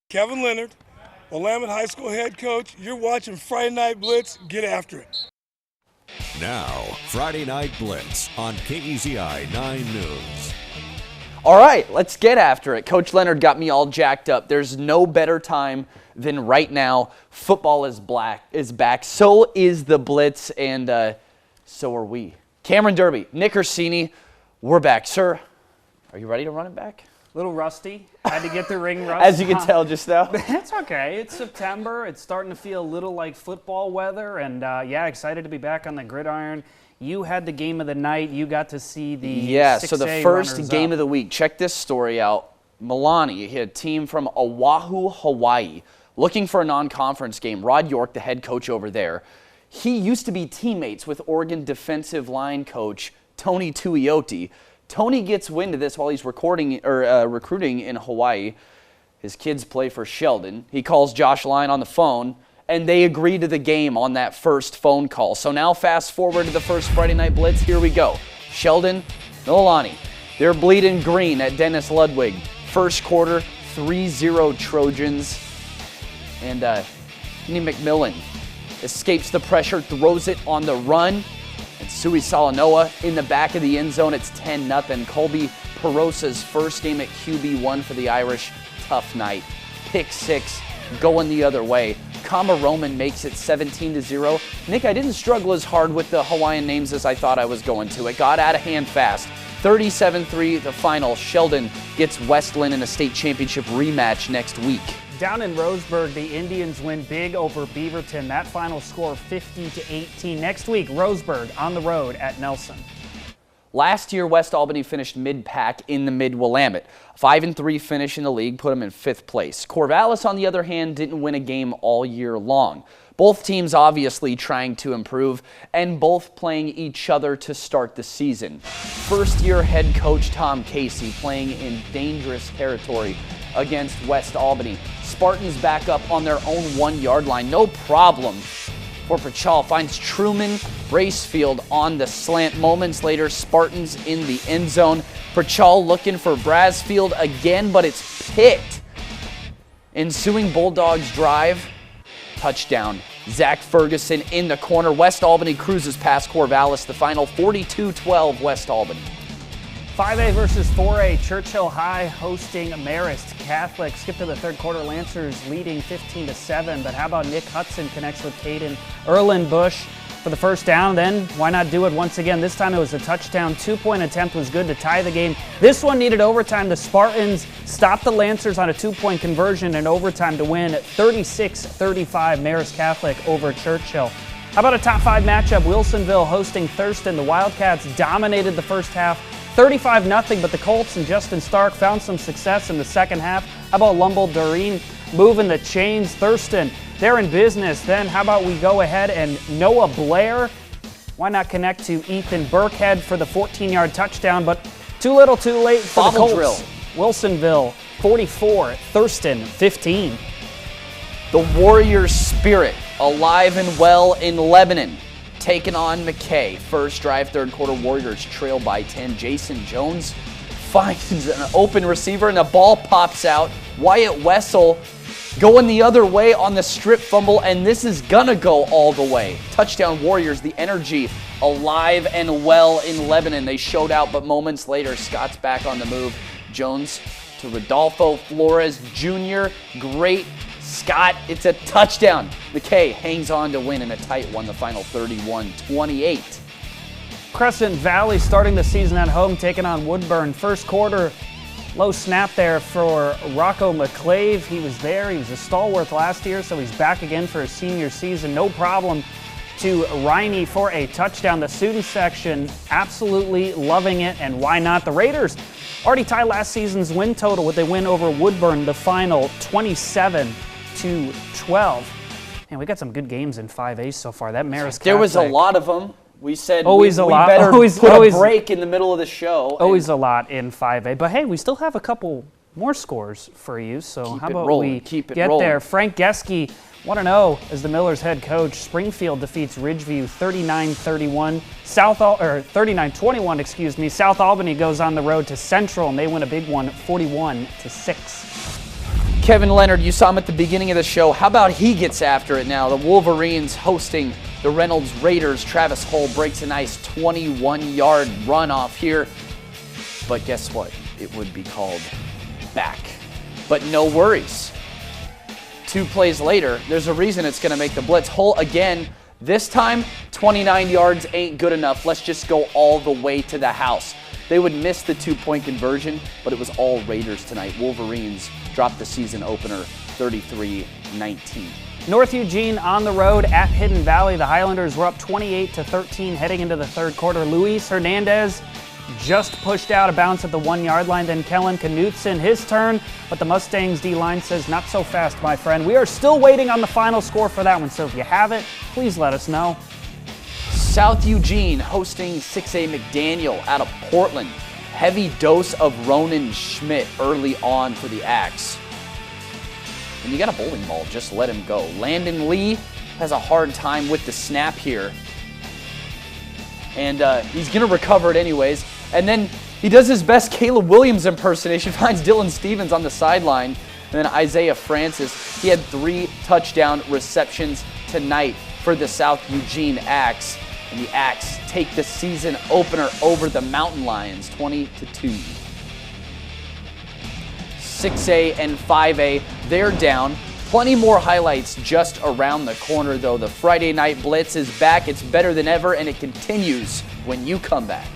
Kevin Leonard, Willamette High School head coach. You're watching Friday Night Blitz. Get after it. Now, Friday Night Blitz on KEZI 9 News. All right, let's get after it. Coach Leonard got me all jacked up. There's no better time than right now. Football is back. So is the Blitz, and so are we. Cameron Derby, Nick Orsini, we're back. Sir, are you ready to run it back? A little rusty. Had to get the ring rust. As you can tell just now. It's okay. It's September. It's starting to feel a little like football weather. And, excited to be back on the gridiron. You had the game of the night. You got to see the 6A so the first game up. of the week. Check this story out. Milani, a team from Oahu, Hawaii, looking for a non-conference game. Rod York, the head coach over there, he used to be teammates with Oregon defensive line coach Tony Tuioti. Tony gets wind of this while he's recruiting in Hawaii. His kids play for Sheldon. He calls Josh Lyon on the phone, and they agree to the game on that first phone call. So now fast forward to the first Friday Night Blitz. Here we go. Sheldon, Milani, they're bleeding green at Dennis Ludwig. First quarter, 3-0 Trojans. And Kenny McMillan escapes the pressure, throws it on the run. And Sui Salanoa in the back of the end zone. It's 10-0. Colby Perosa's first game at QB1 for the Irish. Tough night. Pick 6 going the other way. Kama Roman makes it 17-0. Nick, I didn't struggle as hard with the Hawaiian names as I thought I was going to. It got out of hand fast. 37-3 the final. Sheldon gets Westland in a state championship rematch next week. Down in Roseburg, the Indians win big over Beaverton. That final score 50-18. Next week, Roseburg on the road at Nelson. Last year, West Albany finished mid-pack in the Mid-Willamette. 5-3 finish in the league put them in 5th place. Corvallis, on the other hand, didn't win a game all year long. Both teams obviously trying to improve and both playing each other to start the season. First-year head coach Tom Casey playing in dangerous territory against West Albany. Spartans back up on their own 1-yard line. No problem for Pachal. Finds Truman Bracefield on the slant. Moments later, Spartans in the end zone. Pachal looking for Brasfield again, but it's picked. Ensuing Bulldogs drive. Touchdown. Zach Ferguson in the corner. West Albany cruises past Corvallis. The final 42-12 West Albany. 5A versus 4A, Churchill High hosting Marist Catholic. Skip to the third quarter, Lancers leading 15-7. But how about Nick Hudson connects with Caden Erlenbush for the first down? Then why not do it once again? This time it was a touchdown. 2-point attempt was good to tie the game. This one needed overtime. The Spartans stopped the Lancers on a 2-point conversion in overtime to win 36-35 Marist Catholic over Churchill. How about a top 5 matchup? Wilsonville hosting Thurston. The Wildcats dominated the first half 35-0, but the Colts and Justin Stark found some success in the second half. How about Lumble Doreen moving the chains? Thurston, they're in business. Then how about we go ahead and Noah Blair? Why not connect to Ethan Burkhead for the 14-yard touchdown? But too little too late for the Colts. Drill. Wilsonville 44, Thurston 15. The Warriors' spirit alive and well in Lebanon. Taking on McKay. First drive, third quarter, Warriors trail by 10. Jason Jones finds an open receiver and the ball pops out. Wyatt Wessel going the other way on the strip fumble, and this is gonna go all the way. Touchdown Warriors, the energy alive and well in Lebanon. They showed out, but moments later, Scott's back on the move. Jones to Rodolfo Flores Jr. Great Scott, it's a touchdown. McKay hangs on to win in a tight one, the final 31-28. Crescent Valley starting the season at home, taking on Woodburn. First quarter, low snap there for Rocco McClave. He was there. He was a stalwart last year, so he's back again for his senior season. No problem to Riney for a touchdown. The student section absolutely loving it, and why not? The Raiders already tied last season's win total with a win over Woodburn, the final 27-12. And we got some good games in 5A so far. That Marist Catholic. There was a lot of them. We said always we a lot. better always, put always, a break in the middle of the show. Always a lot in 5A. But hey, we still have a couple more scores for you. So how about we get there? Frank Geske 1-0 as the Millers head coach. Springfield defeats Ridgeview 39-31. 39-21, excuse me. South Albany goes on the road to Central and they win a big one 41-6. Kevin Leonard, you saw him at the beginning of the show. How about he gets after it now? The Wolverines hosting the Reynolds Raiders. Travis Hull breaks a nice 21-yard run off here. But guess what? It would be called back. But no worries. 2 plays later, there's a reason it's going to make the blitz. Hull again. This time, 29 yards ain't good enough. Let's just go all the way to the house. They would miss the 2-point conversion, but it was all Raiders tonight. Wolverines dropped the season opener 33-19. North Eugene on the road at Hidden Valley. The Highlanders were up 28-13 heading into the third quarter. Luis Hernandez just pushed out of bounds at the 1-yard line. Then Kellen Knutson, his turn, but the Mustangs D-line says, not so fast, my friend. We are still waiting on the final score for that one, so if you have it, please let us know. South Eugene hosting 6A McDaniel out of Portland. Heavy dose of Ronan Schmidt early on for the Axe. When you got a bowling ball, just let him go. Landon Lee has a hard time with the snap here. And he's going to recover it anyways. And then he does his best Caleb Williams impersonation, finds Dylan Stevens on the sideline. And then Isaiah Francis, he had 3 touchdown receptions tonight for the South Eugene Axe. And the Axe take the season opener over the Mountain Lions, 20-2. 6A and 5A, they're down. Plenty more highlights just around the corner, though. The Friday Night Blitz is back. It's better than ever, and it continues when you come back.